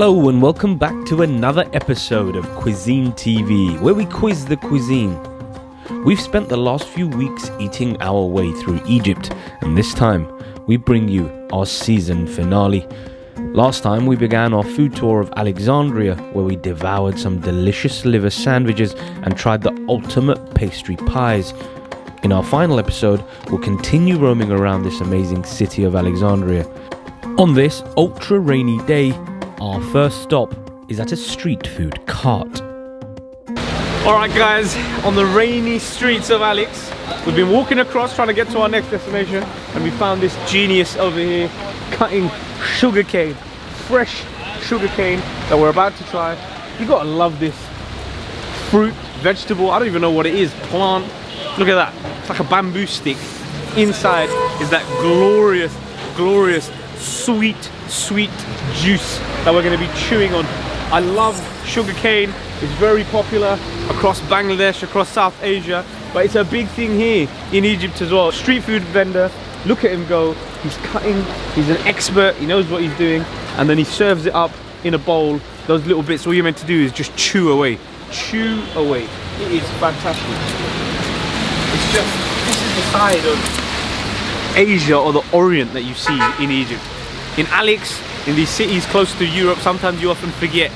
Hello and welcome back to another episode of Quizine TV, where we quiz the cuisine. We've spent the last few weeks eating our way through Egypt, and this time we bring you our season finale. Last time we began our food tour of Alexandria, where we devoured some delicious liver sandwiches and tried the ultimate pastry pies. In our final episode, we'll continue roaming around this amazing city of Alexandria. On this ultra rainy day, our first stop is at a street food cart. Alright guys, on the rainy streets of Alex, we've been walking across trying to get to our next destination, and we found this genius over here cutting sugarcane, fresh sugarcane that we're about to try. You gotta love this fruit, vegetable, I don't even know what it is, plant. Look at that, it's like a bamboo stick. Inside is that glorious, glorious, sweet juice that we're going to be chewing on. I love sugarcane. It's very popular across Bangladesh, across South Asia, but it's a big thing here in Egypt as well. Street food vendor, look at him go. He's cutting, he's an expert, he knows what he's doing, and then he serves it up in a bowl. Those little bits, all you're meant to do is just chew away. Chew away. It is fantastic. It's just, this is the side of Asia or the Orient that you see in Egypt. In Alex, in these cities close to Europe, sometimes you often forget,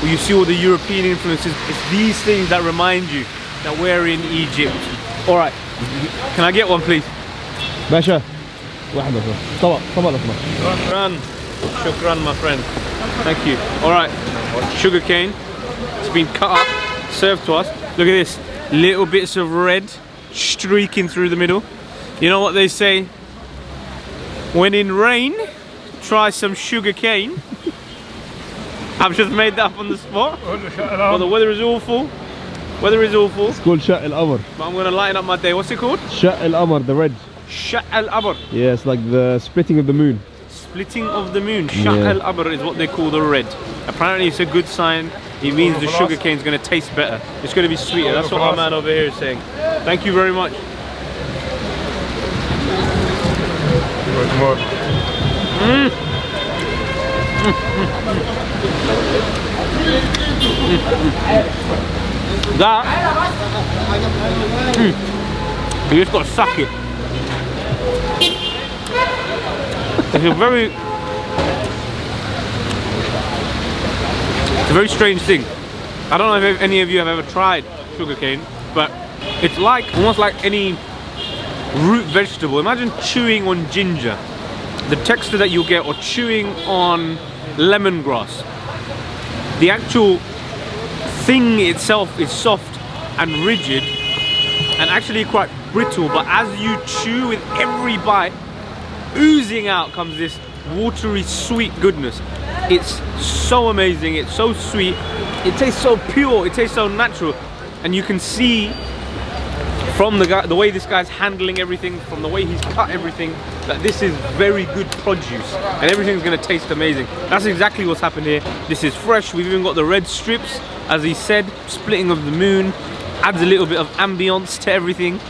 or you see all the European influences. It's these things that remind you that we're in Egypt. Alright, can I get one please? Basha. Shukran. Shukran, my friend. Thank you. Alright, sugarcane. It's been cut up, served to us. Look at this, little bits of red streaking through the middle. You know what they say? When in rain, try some sugar cane. I've just made that up on the spot. Well, the weather is awful. Weather is awful. It's called Sha't al-Amr. But I'm going to lighten up my day. What's it called? Sha't al-Amr, the red. Sha't al-Amr. Yeah, it's like the splitting of the moon. Splitting of the moon. Sha't al-Amr is what they call the red. Apparently it's a good sign. It means the sugar cane is going to taste better. It's going to be sweeter. That's what our man over here is saying. Thank you very much. That you just got to suck it. It's a very strange thing. I don't know if any of you have ever tried sugarcane, but it's like almost like any root vegetable. Imagine chewing on ginger. The texture that you'll get, or chewing on lemongrass. The actual thing itself is soft and rigid and actually quite brittle, but as you chew, with every bite, oozing out comes this watery sweet goodness. It's so amazing, it's so sweet, it tastes so pure, it tastes so natural, and you can see from the way this guy's handling everything, from the way he's cut everything, that this is very good produce and everything's going to taste amazing. That's exactly what's happened here. This is fresh. We've even got the red strips, as he said, splitting of the moon, adds a little bit of ambience to everything.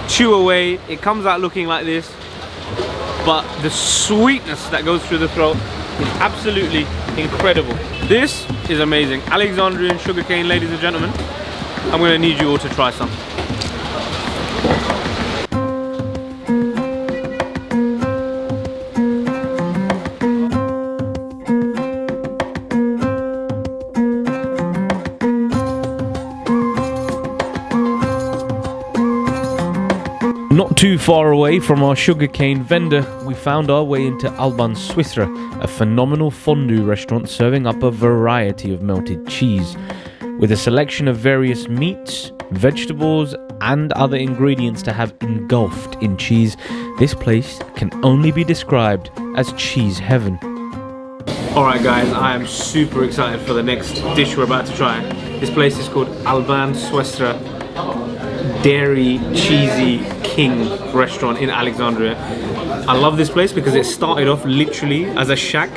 Chew away, it comes out looking like this, but the sweetness that goes through the throat is absolutely incredible. This is amazing. Alexandrian sugarcane, ladies and gentlemen. I'm going to need you all to try some. Not too far away from our sugarcane vendor, we found our way into Alban Swesra, a phenomenal fondue restaurant serving up a variety of melted cheese. With a selection of various meats, vegetables, and other ingredients to have engulfed in cheese, this place can only be described as cheese heaven. Alright guys, I am super excited for the next dish we're about to try. This place is called Alban Swesra Dairy Cheesy King restaurant in Alexandria. I love this place because it started off literally as a shack,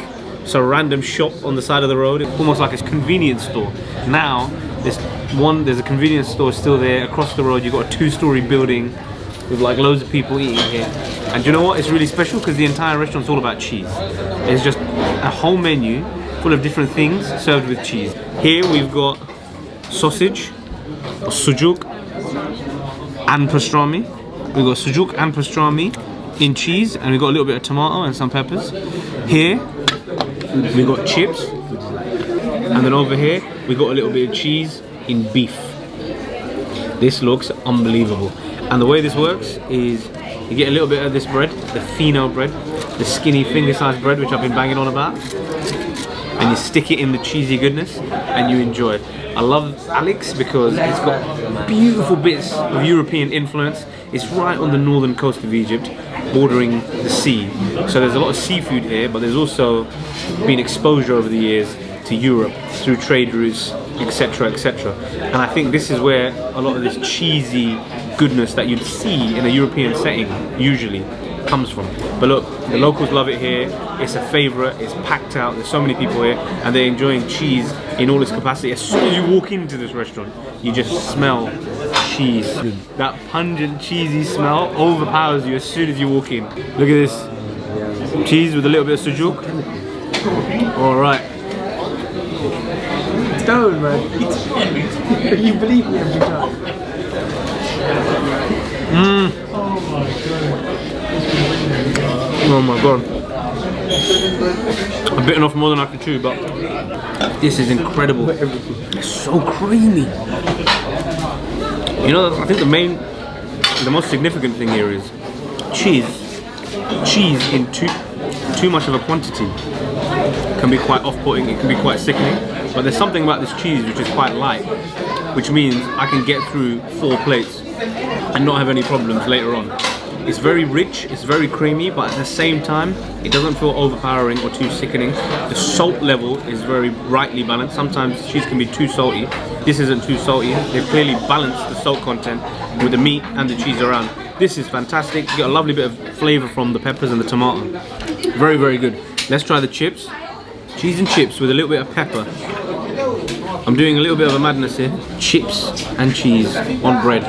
so a random shop on the side of the road, almost like a convenience store. Now there's a convenience store still there. Across the road you've got a two-story building with like loads of people eating here. And do you know what? It's really special because the entire restaurant's all about cheese. It's just a whole menu full of different things served with cheese. Here we've got sausage, or sujuk, and pastrami. We've got sujuk and pastrami in cheese, and we've got a little bit of tomato and some peppers. Here we've got chips, and then over here we've got a little bit of cheese in beef. This looks unbelievable. And the way this works is you get a little bit of this bread, the fino bread, the skinny finger-sized bread which I've been banging on about, and you stick it in the cheesy goodness and you enjoy it. I love Alex because it's got beautiful bits of European influence. It's right on the northern coast of Egypt, bordering the sea. So there's a lot of seafood here, but there's also been exposure over the years to Europe through trade routes, etc, etc. And I think this is where a lot of this cheesy goodness that you'd see in a European setting usually comes from. But look, the locals love it here. It's a favourite, it's packed out, there's so many people here and they're enjoying cheese in all its capacity. As soon as you walk into this restaurant, you just smell cheese. That pungent cheesy smell overpowers you as soon as you walk in. Look at this, cheese with a little bit of sujuk. Alright. Don't, man. You believe me every time. Oh my god. I've bitten off more than I can chew, but this is incredible. It's so creamy. You know, I think the most significant thing here is cheese. Cheese in too much of a quantity can be quite off-putting, it can be quite sickening. But there's something about this cheese which is quite light, which means I can get through 4 plates and not have any problems later on. It's very rich, it's very creamy, but at the same time, it doesn't feel overpowering or too sickening. The salt level is very rightly balanced. Sometimes cheese can be too salty. This isn't too salty. They've clearly balanced the salt content with the meat and the cheese around. This is fantastic. You get a lovely bit of flavour from the peppers and the tomato. Very, very good. Let's try the chips. Cheese and chips with a little bit of pepper. I'm doing a little bit of a madness here. Chips and cheese on bread.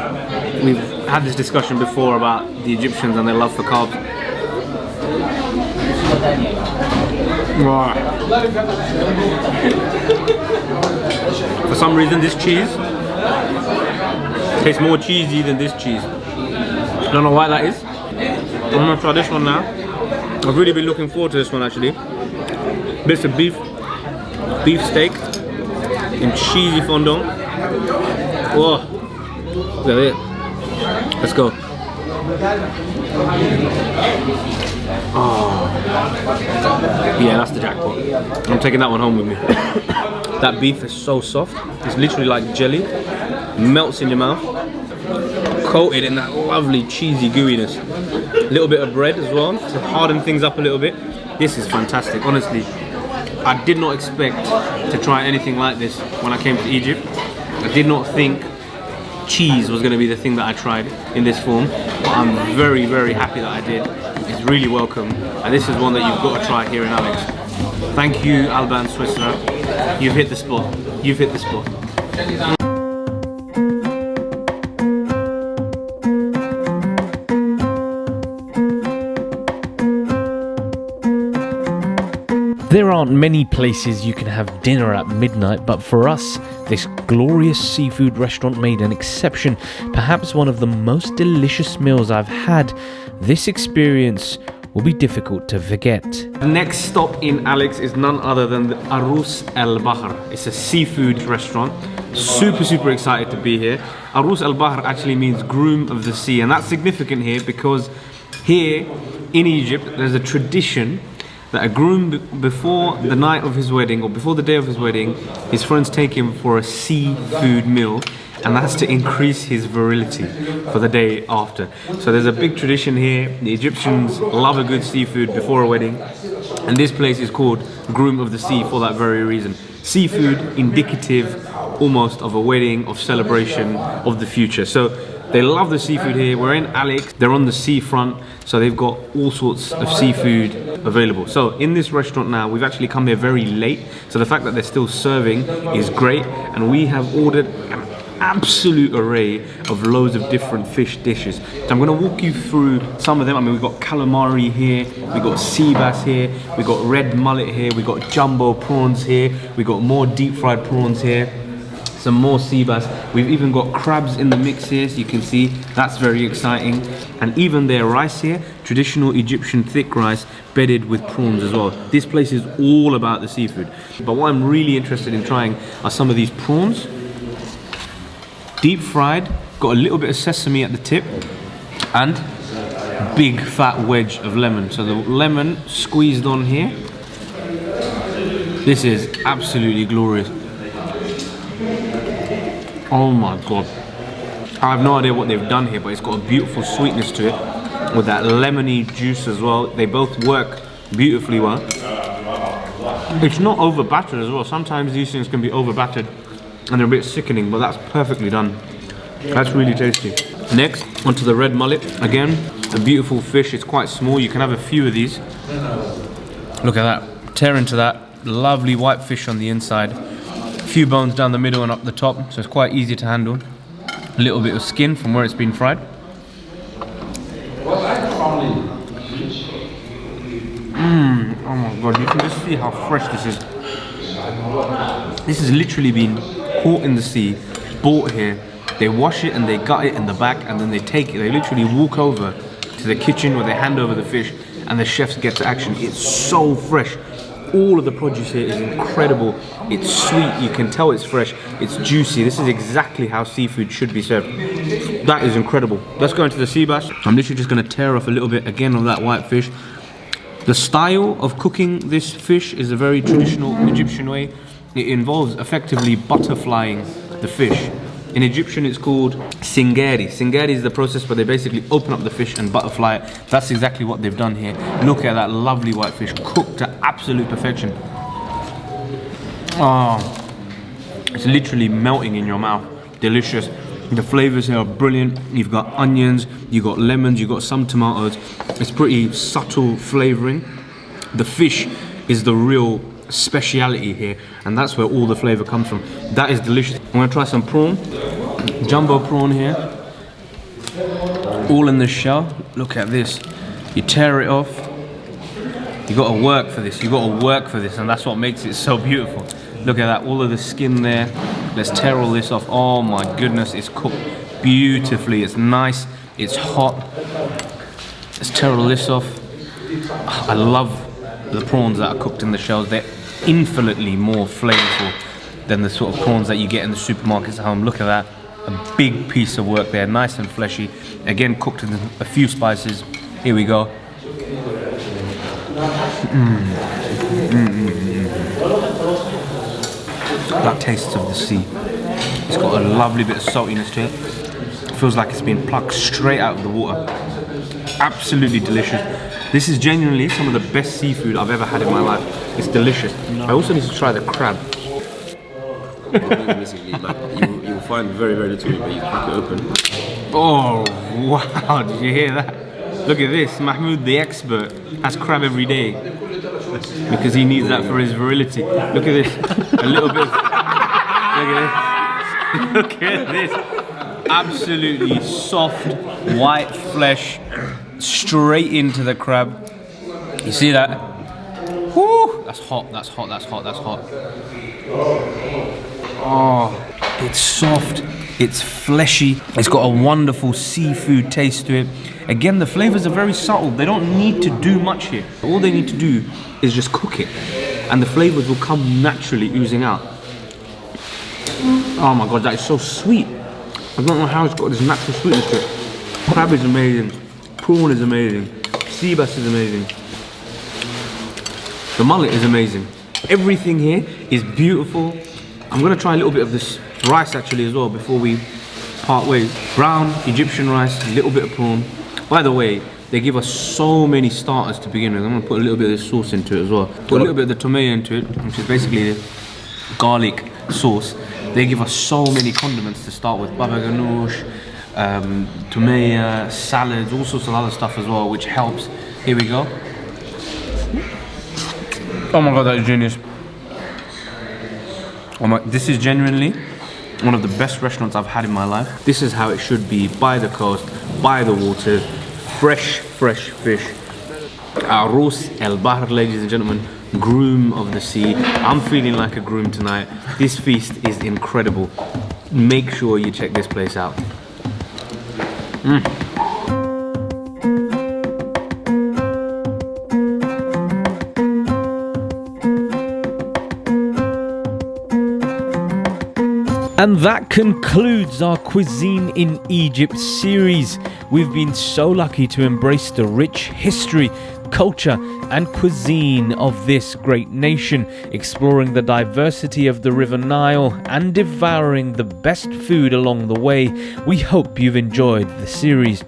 We've had this discussion before about the Egyptians and their love for carbs. For some reason this cheese tastes more cheesy than this cheese. I don't know why that is. I'm gonna try this one now. I've really been looking forward to this one actually. Bits of beef steak in cheesy fondue. Whoa, look at it. Let's go. Oh, yeah, that's the jackpot. I'm taking that one home with me. That beef is so soft. It's literally like jelly. Melts in your mouth. Coated in that lovely cheesy gooiness. A little bit of bread as well to harden things up a little bit. This is fantastic, honestly. I did not expect to try anything like this when I came to Egypt. I did not think cheese was going to be the thing that I tried in this form, but I'm very, very happy that I did. It's really welcome, and this is one that you've got to try here in Alex. Thank you, Alban Swesra. You've hit the spot. You've hit the spot. There aren't many places you can have dinner at midnight, but for us, this glorious seafood restaurant made an exception. Perhaps one of the most delicious meals I've had. This experience will be difficult to forget. The next stop in Alex is none other than the Arus El Bahr. It's a seafood restaurant. Super, super excited to be here. Arus El Bahr actually means groom of the sea, and that's significant here because here in Egypt there's a tradition that a groom, before the night of his wedding or before the day of his wedding, his friends take him for a seafood meal, and that's to increase his virility for the day after. So there's a big tradition here. The Egyptians love a good seafood before a wedding, and this place is called Groom of the Sea for that very reason. Seafood indicative almost of a wedding, of celebration, of the future. So they love the seafood here. We're in Alex, they're on the seafront, so they've got all sorts of seafood available. So in this restaurant now, we've actually come here very late, so the fact that they're still serving is great, and we have ordered an absolute array of loads of different fish dishes. So I'm going to walk you through some of them. I mean, we've got calamari here, we've got sea bass here, we've got red mullet here, we've got jumbo prawns here, we've got more deep fried prawns here, some more sea bass. We've even got crabs in the mix here, so you can see that's very exciting. And even their rice here, traditional Egyptian thick rice bedded with prawns as well. This place is all about the seafood. But what I'm really interested in trying are some of these prawns. Deep fried, got a little bit of sesame at the tip, and big fat wedge of lemon. So the lemon squeezed on here. This is absolutely glorious. Oh my god. I have no idea what they've done here, but it's got a beautiful sweetness to it with that lemony juice as well. They both work beautifully well. It's not over battered as well. Sometimes these things can be over battered and they're a bit sickening, but that's perfectly done. That's really tasty. Next, onto the red mullet. Again, a beautiful fish. It's quite small. You can have a few of these. Look at that. Tear into that. Lovely white fish on the inside. A few bones down the middle and up the top, so it's quite easy to handle. A little bit of skin from where it's been fried. Oh my god, you can just see how fresh this is. This has literally been caught in the sea, brought here. They wash it and they gut it in the back, and then they take it. They literally walk over to the kitchen where they hand over the fish and the chefs get to action. It's so fresh. All of the produce here is incredible. It's sweet, you can tell it's fresh, it's juicy. This is exactly how seafood should be served. That is incredible. Let's go into the sea bass. I'm literally just going to tear off a little bit again of that white fish. The style of cooking this fish is a very traditional Egyptian way. It involves effectively butterflying the fish. In Egyptian it's called singari. Singari is the process where they basically open up the fish and butterfly it. That's exactly what they've done here. Look at that lovely white fish, cooked to absolute perfection. Oh, it's literally melting in your mouth. Delicious. The flavors here are brilliant. You've got onions, you've got lemons, you've got some tomatoes. It's pretty subtle flavoring. The fish is the real speciality here, and that's where all the flavor comes from. That is delicious. I'm gonna try some prawn. Jumbo prawn here. All in the shell. Look at this. You tear it off. You gotta work for this. You gotta work for this, and that's what makes it so beautiful. Look at that, all of the skin there. Let's tear all this off. Oh my goodness, it's cooked beautifully. It's nice, it's hot. Let's tear all this off. I love the prawns that are cooked in the shells. They're infinitely more flavorful than the sort of prawns that you get in the supermarkets at home. Look at that, a big piece of work there, nice and fleshy. Again, cooked in a few spices. Here we go. That tastes of the sea. It's got a lovely bit of saltiness to it. It feels like it's been plucked straight out of the water. Absolutely delicious. This is genuinely some of the best seafood I've ever had in my life. It's delicious. I also need to try the crab. Basically, like you'll find very, very little, but you crack it open. Oh, wow, did you hear that? Look at this, Mahmoud the expert has crab every day because he needs that for his virility. Look at this, a little bit of, look at this, absolutely soft, white flesh, straight into the crab. You see that? Woo! That's hot, that's hot, that's hot, that's hot. Oh, it's soft, it's fleshy, it's got a wonderful seafood taste to it. Again, the flavors are very subtle. They don't need to do much here. All they need to do is just cook it, and the flavors will come naturally oozing out. Oh my god, that is so sweet. I don't know how it's got this natural sweetness to it. Crab is amazing, prawn is amazing, sea bass is amazing. The mullet is amazing. Everything here is beautiful. I'm gonna try a little bit of this rice actually as well before we part ways. Brown Egyptian rice, a little bit of prawn. By the way, they give us so many starters to begin with. I'm gonna put a little bit of this sauce into it as well. Put a little bit of the tomato into it, which is basically the garlic sauce. They give us so many condiments to start with. Baba ganoush, tomato, salads, all sorts of other stuff as well, which helps. Here we go. Oh my god, that is genius. Oh my, this is genuinely One of the best restaurants I've had in my life. This is how it should be, by the coast, by the water, fresh fish. Arroz el Bahr, ladies and gentlemen, Groom of the sea. I'm feeling like a groom tonight. This feast is incredible. Make sure you check this place out. And that concludes our Cuisine in Egypt series. We've been so lucky to embrace the rich history, culture and cuisine of this great nation, exploring the diversity of the River Nile and devouring the best food along the way. We hope you've enjoyed the series.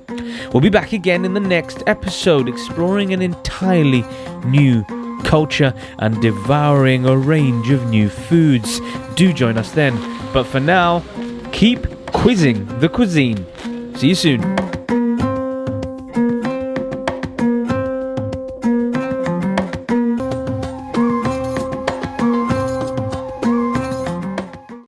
We'll be back again in the next episode, exploring an entirely new culture and devouring a range of new foods. Do join us then. But for now, keep quizzing the cuisine. See you soon.